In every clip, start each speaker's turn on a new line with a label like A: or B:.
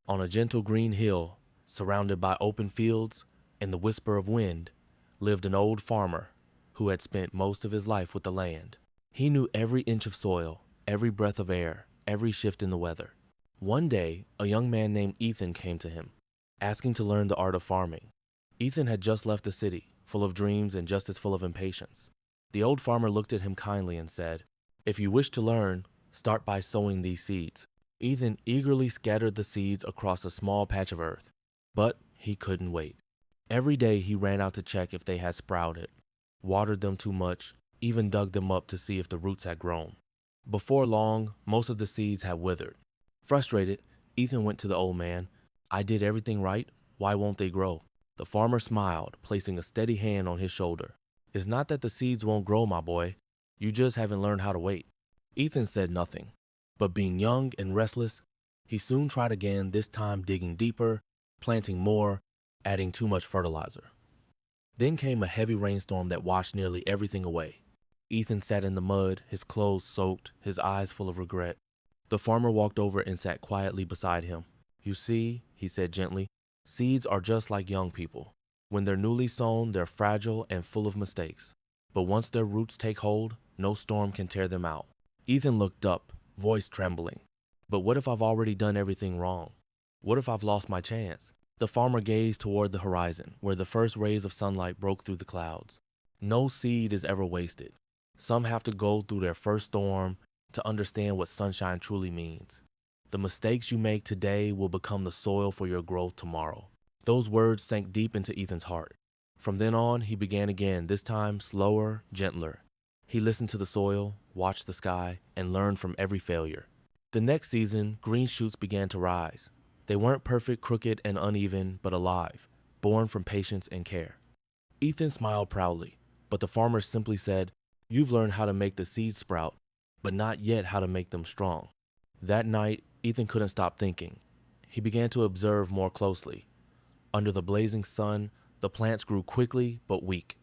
A: On a gentle green hill, surrounded by open fields and the whisper of wind, lived an old farmer who had spent most of his life with the land. He knew every inch of soil, every breath of air, every shift in the weather. One day, a young man named Ethan came to him, asking to learn the art of farming. Ethan had just left the city, full of dreams and just as full of impatience. The old farmer looked at him kindly and said, "If you wish to learn, start by sowing these seeds." Ethan eagerly scattered the seeds across a small patch of earth, but he couldn't wait. Every day he ran out to check if they had sprouted, watered them too much, even dug them up to see if the roots had grown. Before long, most of the seeds had withered. Frustrated, Ethan went to the old man. "I did everything right. Why won't they grow?" The farmer smiled, placing a steady hand on his shoulder. "It's not that the seeds won't grow, my boy. You just haven't learned how to wait." Ethan said nothing, but being young and restless, he soon tried again, this time digging deeper, planting more, adding too much fertilizer. Then came a heavy rainstorm that washed nearly everything away. Ethan sat in the mud, his clothes soaked, his eyes full of regret. The farmer walked over and sat quietly beside him. "You see," he said gently, "seeds are just like young people. When they're newly sown, they're fragile and full of mistakes. But once their roots take hold, no storm can tear them out." Ethan looked up, voice trembling. "But what if I've already done everything wrong? What if I've lost my chance?" The farmer gazed toward the horizon, where the first rays of sunlight broke through the clouds. No seed is ever wasted. Some have to go through their first storm to understand what sunshine truly means. The mistakes you make today will become the soil for your growth tomorrow. Those words sank deep into Ethan's heart. From then on, he began again, this time slower, gentler. He listened to the soil, watched the sky, and learned from every failure. The next season, green shoots began to rise. They weren't perfect, crooked, and uneven, but alive, born from patience and care. Ethan smiled proudly, but the farmer simply said, "You've learned how to make the seeds sprout, but not yet how to make them strong." That night, Ethan couldn't stop thinking. He began to observe more closely. Under the blazing sun, the plants grew quickly but weak.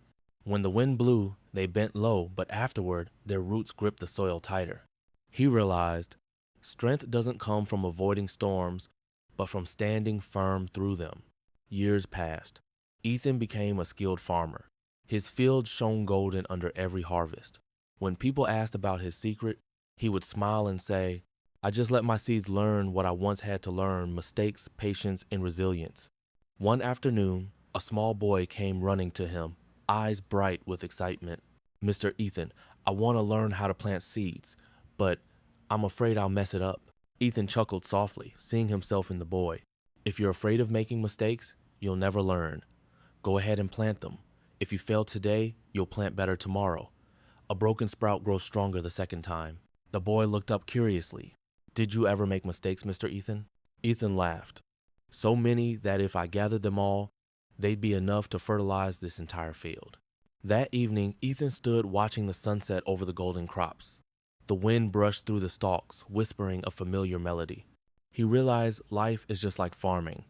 A: When the wind blew, they bent low, but afterward, their roots gripped the soil tighter. He realized strength doesn't come from avoiding storms, but from standing firm through them. Years passed. Ethan became a skilled farmer. His fields shone golden under every harvest. When people asked about his secret, he would smile and say, "I just let my seeds learn what I once had to learn: mistakes, patience, and resilience." One afternoon, a small boy came running to him, eyes bright with excitement. "Mr. Ethan, I want to learn how to plant seeds, but I'm afraid I'll mess it up." Ethan chuckled softly, seeing himself in the boy. "If you're afraid of making mistakes, you'll never learn. Go ahead and plant them. If you fail today, you'll plant better tomorrow. A broken sprout grows stronger the second time." The boy looked up curiously. "Did you ever make mistakes, Mr. Ethan?" Ethan laughed. "So many that if I gathered them all, they'd be enough to fertilize this entire field." That evening, Ethan stood watching the sunset over the golden crops. The wind brushed through the stalks, whispering a familiar melody. He realized life is just like farming.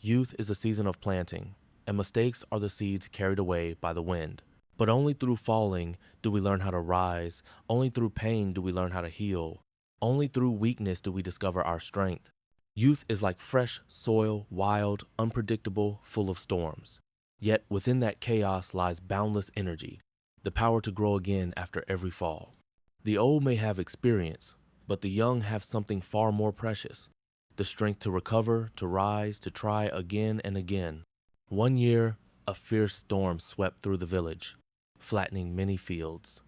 A: Youth is a season of planting, and mistakes are the seeds carried away by the wind. But only through falling do we learn how to rise. Only through pain do we learn how to heal. Only through weakness do we discover our strength. Youth is like fresh soil, wild, unpredictable, full of storms. Yet within that chaos lies boundless energy, the power to grow again after every fall. The old may have experience, but the young have something far more precious: the strength to recover, to rise, to try again and again. One year, a fierce storm swept through the village, flattening many fields.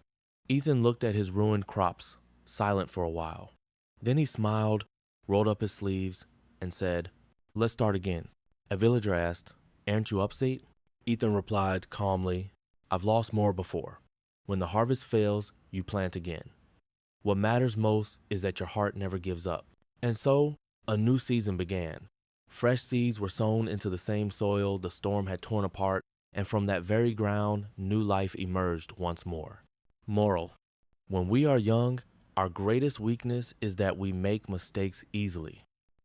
A: Ethan looked at his ruined crops, silent for a while. Then he smiled, rolled up his sleeves, and said, "Let's start again." A villager asked, "Aren't you upset?" Ethan replied calmly, "I've lost more before. When the harvest fails, you plant again. What matters most is that your heart never gives up." And so, a new season began. Fresh seeds were sown into the same soil the storm had torn apart, and from that very ground, new life emerged once more. Moral: when we are young, our greatest weakness is that we make mistakes easily.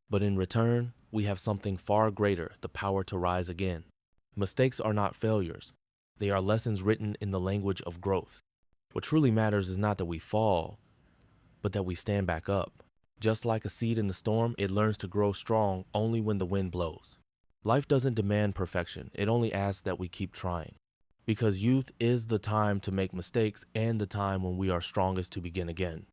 A: But in return, we have something far greater: the power to rise again. Mistakes are not failures. They are lessons written in the language of growth. What truly matters is not that we fall, but that we stand back up. Just like a seed in the storm, it learns to grow strong only when the wind blows. Life doesn't demand perfection, it only asks that we keep trying. Because youth is the time to make mistakes and the time when we are strongest to begin again.